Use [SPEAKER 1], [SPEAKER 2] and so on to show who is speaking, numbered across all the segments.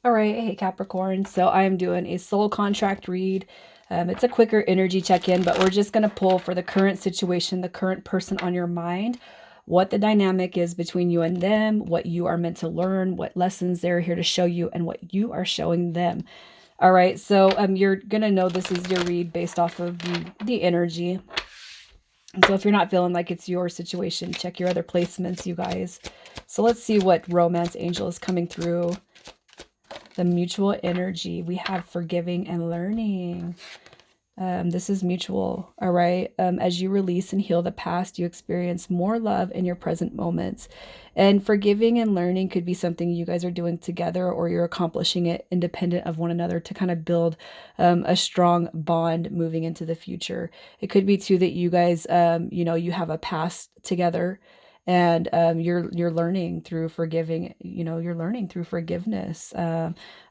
[SPEAKER 1] All right, hey Capricorn. So I'm doing a soul contract read. It's a quicker energy check-in, but we're just going to pull for the current situation, the current person on your mind, what the dynamic is between you and them, what you are meant to learn, what lessons they're here to show you, and what you are showing them. All right, so you're going to know this is your read based off of the energy. And so if you're not feeling like it's your situation, check your other placements, you guys. So let's see what romance angel is coming through. The mutual energy. We have forgiving and learning. This is mutual, all right? As you release and heal the past, you experience more love in your present moments. And forgiving and learning could be something you guys are doing together, or you're accomplishing it independent of one another to kind of build a strong bond moving into the future. It could be too that you guys, you have a past together, and you're learning through forgiving. You're learning through forgiveness.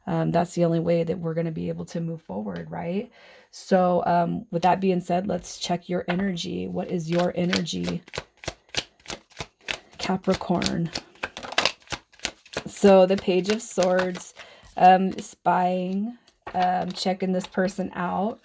[SPEAKER 1] That's the only way that we're going to be able to move forward, right? So with that being said, let's check your energy. What is your energy, Capricorn? So the Page of Swords, spying, checking this person out,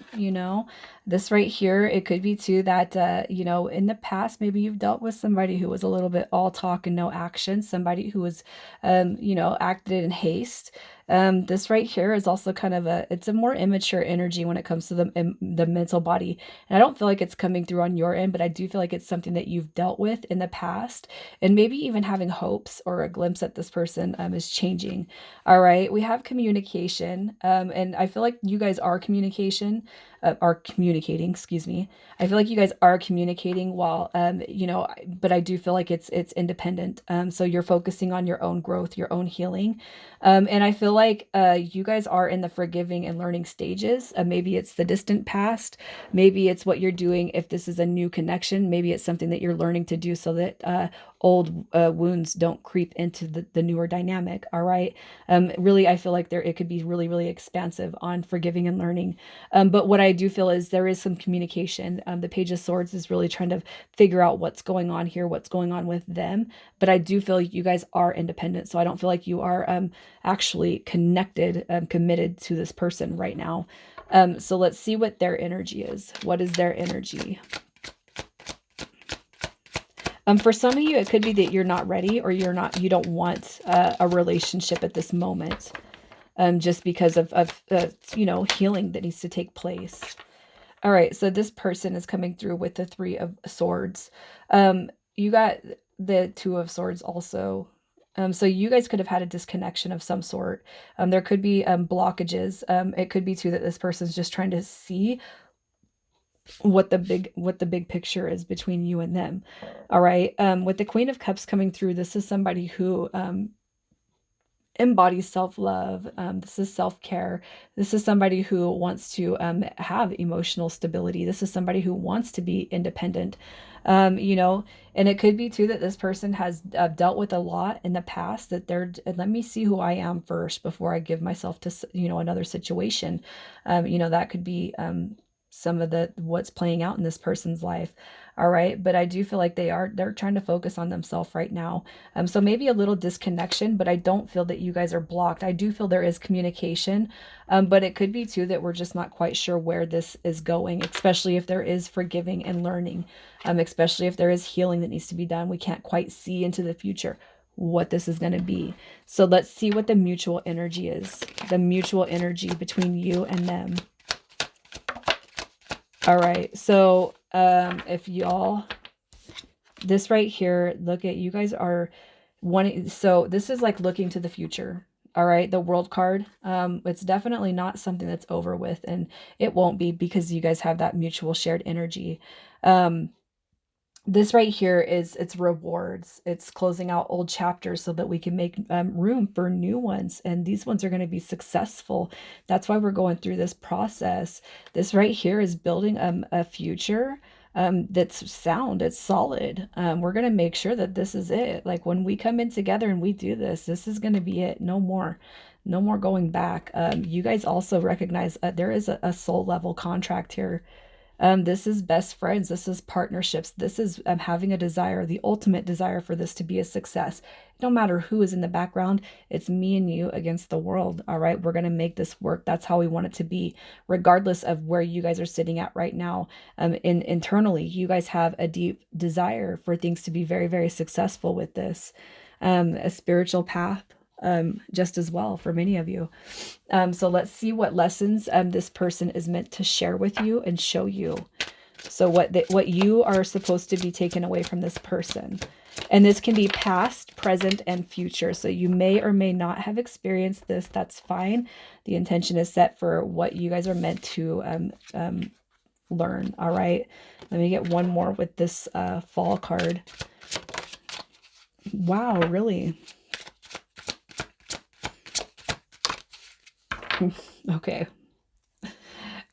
[SPEAKER 1] this right here, it could be too that, in the past, maybe you've dealt with somebody who was a little bit all talk and no action, somebody who was, acted in haste. This right here is also kind of it's a more immature energy when it comes to the mental body. And I don't feel like it's coming through on your end, but I do feel like it's something that you've dealt with in the past, and maybe even having hopes or a glimpse at this person is changing. All right. We have communication. And I feel like you guys are communicating, excuse me. I feel like you guys are communicating while, but I do feel like it's independent. So you're focusing on your own growth, your own healing. And I feel like you guys are in the forgiving and learning stages. Maybe it's the distant past. Maybe it's what you're doing if this is a new connection. Maybe it's something that you're learning to do so that old wounds don't creep into the newer dynamic. All right. Really, I feel like it could be really, really expansive on forgiving and learning. But what I do feel is there is some communication. The Page of Swords is really trying to figure out what's going on here, what's going on with them. But I do feel like you guys are independent. So I don't feel like you are actually connected, committed to this person right now. So let's see what their energy is. What is their energy? For some of you, it could be that you're not ready, or you don't want a relationship at this moment, just because of healing that needs to take place. All right, so this person is coming through with the Three of Swords. You got the Two of Swords also. So you guys could have had a disconnection of some sort. There could be blockages. It could be too that this person's just trying to see what the big picture is between you and them. All right. With the Queen of Cups coming through, this is somebody who embodies self-love. This is self-care. This is somebody who wants to have emotional stability. This is somebody who wants to be independent. And it could be too that this person has dealt with a lot in the past, that let me see who I am first before I give myself to, another situation. That could be some of what's playing out in this person's life. All right. But I do feel like they're trying to focus on themselves right now. So maybe a little disconnection, but I don't feel that you guys are blocked. I do feel there is communication, but it could be too that we're just not quite sure where this is going, especially if there is forgiving and learning, especially if there is healing that needs to be done. We can't quite see into the future what this is going to be. So let's see what the mutual energy is, the mutual energy between you and them. All right. So if y'all, this right here, look at, you guys are wanting, so this is like looking to the future. All right. The World card. It's definitely not something that's over with, and it won't be, because you guys have that mutual shared energy. This right here it's rewards. It's closing out old chapters so that we can make room for new ones. And these ones are going to be successful. That's why we're going through this process. This right here is building a future that's sound, it's solid. We're going to make sure that this is it. Like when we come in together and we do this, this is going to be it. No more going back. You guys also recognize there is a soul level contract here. This is best friends. This is partnerships. This is having a desire, the ultimate desire for this to be a success. No matter who is in the background, it's me and you against the world. All right. We're going to make this work. That's how we want it to be, regardless of where you guys are sitting at right now. Internally, you guys have a deep desire for things to be very, very successful with this. A spiritual path, just as well for many of you. So let's see what lessons this person is meant to share with you and show you. So what you are supposed to be taken away from this person. And this can be past, present, and future. So you may or may not have experienced this. That's fine. The intention is set for what you guys are meant to learn. All right. Let me get one more with this fall card. Wow, really? Okay.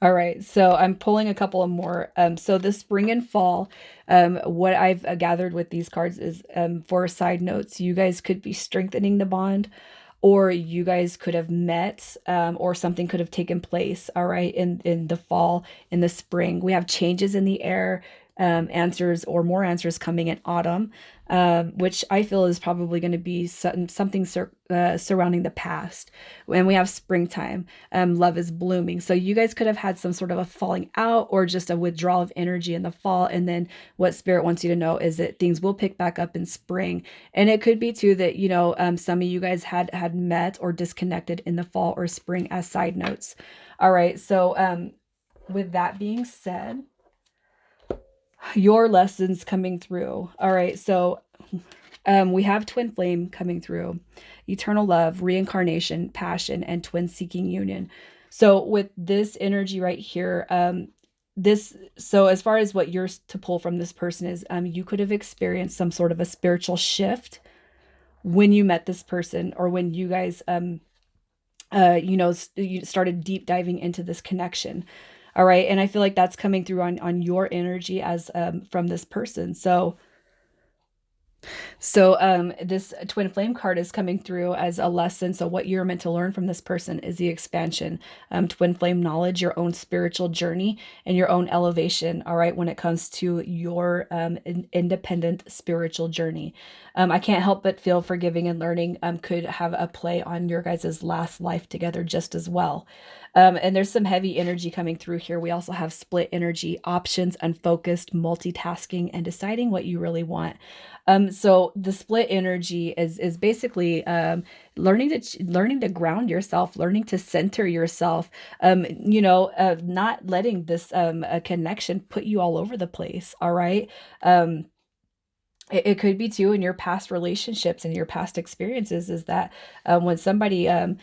[SPEAKER 1] All right, so I'm pulling a couple of more. So the spring and fall, what I've gathered with these cards is, for side notes, you guys could be strengthening the bond, or you guys could have met, or something could have taken place. All right, in the fall, in the spring, we have changes in the air, answers or more answers coming in autumn, which I feel is probably going to be something surrounding the past. When we have springtime, love is blooming. So you guys could have had some sort of a falling out or just a withdrawal of energy in the fall. And then what spirit wants you to know is that things will pick back up in spring. And it could be too that, some of you guys had met or disconnected in the fall or spring, as side notes. All right. So, with that being said, your lessons coming through. All right. So, we have twin flame coming through, eternal love, reincarnation, passion, and twin seeking union. So with this energy right here, so as far as what you're to pull from this person is, you could have experienced some sort of a spiritual shift when you met this person, or when you guys, you started deep diving into this connection. All right. And I feel like that's coming through on your energy as, from this person. So, this twin flame card is coming through as a lesson. So what you're meant to learn from this person is the expansion, twin flame knowledge, your own spiritual journey, and your own elevation. All right. When it comes to your, independent spiritual journey, I can't help but feel forgiving and learning, could have a play on your guys' last life together just as well. And there's some heavy energy coming through here. We also have split energy, options, unfocused, multitasking, and deciding what you really want. So the split energy is basically, learning to ground yourself, learning to center yourself, not letting this, a connection put you all over the place. All right. It could be too in your past relationships and your past experiences, is that, when somebody, um,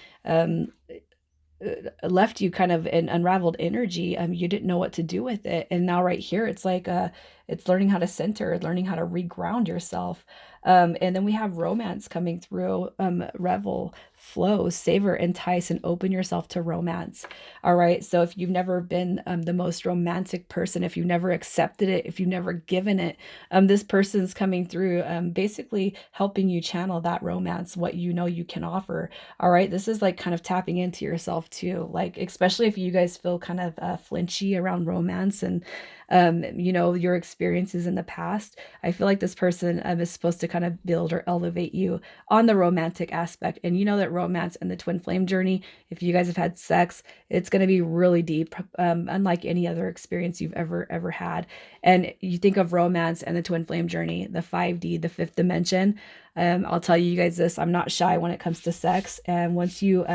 [SPEAKER 1] left you kind of an unraveled energy, you didn't know what to do with it. And now right here, it's like, it's learning how to center, learning how to reground yourself. And then we have romance coming through, revel, flow, savor, entice, and open yourself to romance. All right. So if you've never been, the most romantic person, if you've never accepted it, if you've never given it, this person's coming through, basically helping you channel that romance, what you can offer. All right. This is like kind of tapping into yourself too. Like, especially if you guys feel kind of, flinchy around romance and, your experiences in the past. I feel like this person, is supposed to kind of build or elevate you on the romantic aspect. And you know that romance and the twin flame journey, if you guys have had sex, it's going to be really deep, unlike any other experience you've ever had. And you think of romance and the twin flame journey, the 5D, the fifth dimension. I'll tell you guys this, I'm not shy when it comes to sex. And once you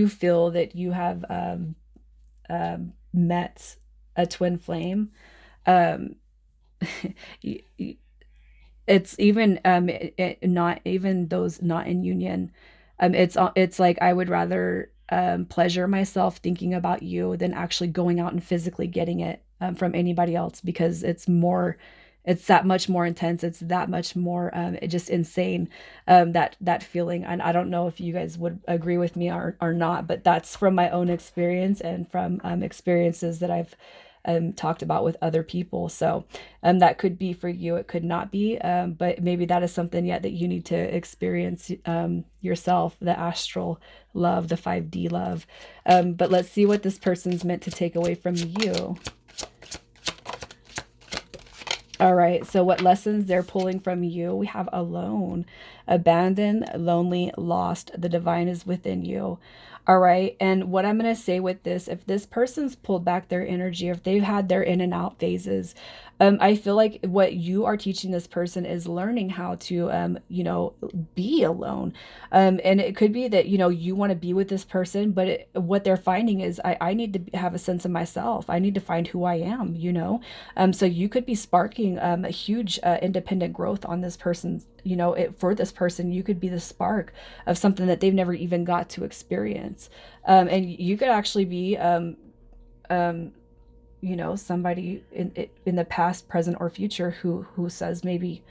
[SPEAKER 1] feel that you have, met a twin flame, um, it's even, not even those not in union. It's like I would rather, pleasure myself thinking about you than actually going out and physically getting it, from anybody else, because it's that much more intense. It's that much more, just insane, that feeling. And I don't know if you guys would agree with me or not, but that's from my own experience and from, experiences that I've, talked about with other people. So that could be for you, it could not be, but maybe that is something yet that you need to experience yourself, the astral love, the 5D love. But let's see what this person's meant to take away from you. All right, so what lessons they're pulling from you? We have alone, abandoned, lonely, lost. The divine is within you. All right, and what I'm going to say with this, if this person's pulled back their energy, if they've had their in and out phases, I feel like what you are teaching this person is learning how to, be alone. And it could be that, you want to be with this person, but what they're finding is I need to have a sense of myself. I need to find who I am, so you could be sparking a huge independent growth on this person's, for this person. You could be the spark of something that they've never even got to experience. And you could actually be, somebody in the past, present, or future who says maybe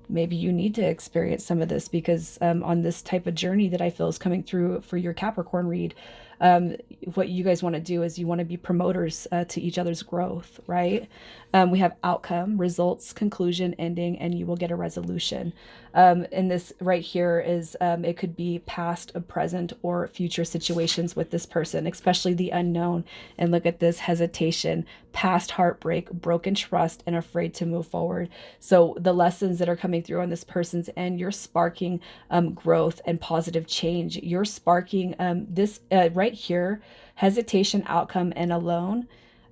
[SPEAKER 1] you need to experience some of this, because on this type of journey that I feel is coming through for your Capricorn read, what you guys want to do is you want to be promoters to each other's growth, right? We have outcome, results, conclusion, ending, and you will get a resolution. And this right here is, it could be past, present, or future situations with this person, especially the unknown. And look at this: hesitation, past heartbreak, broken trust, and afraid to move forward. So the lessons that are coming through on this person's end, you're sparking growth and positive change. You're sparking this right here: hesitation, outcome, and alone.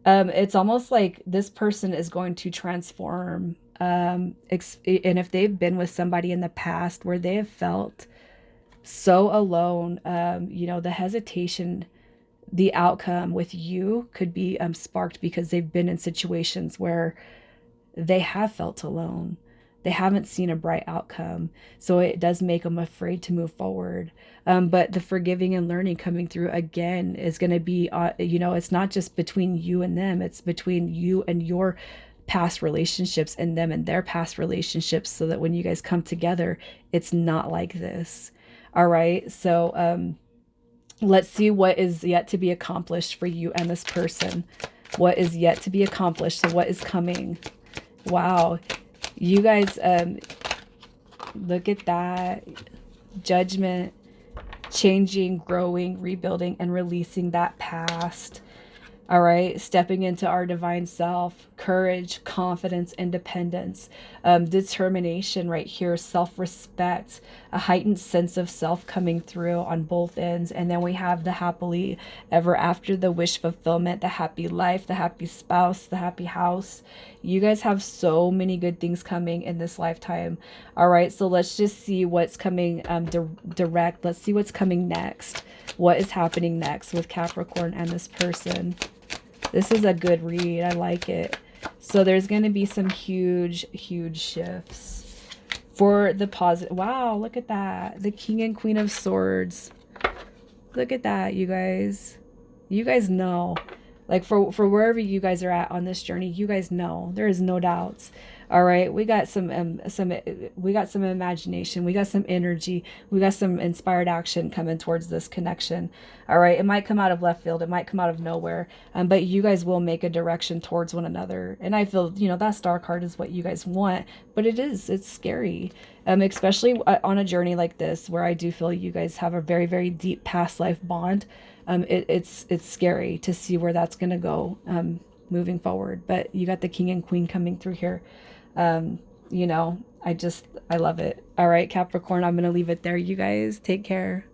[SPEAKER 1] It's almost like this person is going to transform. And if they've been with somebody in the past where they have felt so alone, the hesitation, the outcome with you could be sparked because they've been in situations where they have felt alone. They haven't seen a bright outcome. So it does make them afraid to move forward. But the forgiving and learning coming through again is going to be, it's not just between you and them. It's between you and your past relationships and them and their past relationships, so that when you guys come together, it's not like this. All right. So let's see what is yet to be accomplished for you and this person. What is yet to be accomplished? So what is coming? Wow. You guys, look at that. Judgment, changing, growing, rebuilding, and releasing that past. All right, stepping into our divine self, courage, confidence, independence, determination right here, self-respect, a heightened sense of self coming through on both ends. And then we have the happily ever after, the wish fulfillment, the happy life, the happy spouse, the happy house. You guys have so many good things coming in this lifetime. All right, so let's just see what's coming direct. Let's see what's coming next. What is happening next with Capricorn and this person? This is a good read. I like it. So there's going to be some huge, huge shifts for the positive. Wow, look at that. The King and Queen of Swords. Look at that, you guys. You guys know. Like for wherever you guys are at on this journey, you guys know. There is no doubts. All right, we got some imagination, we got some energy, we got some inspired action coming towards this connection. All right, it might come out of left field, it might come out of nowhere, but you guys will make a direction towards one another. And I feel, that star card is what you guys want, but it's scary, especially on a journey like this, where I do feel you guys have a very, very deep past life bond. It's scary to see where that's gonna go moving forward. But you got the King and Queen coming through here. I love it. All right, Capricorn, I'm going to leave it there. You guys take care.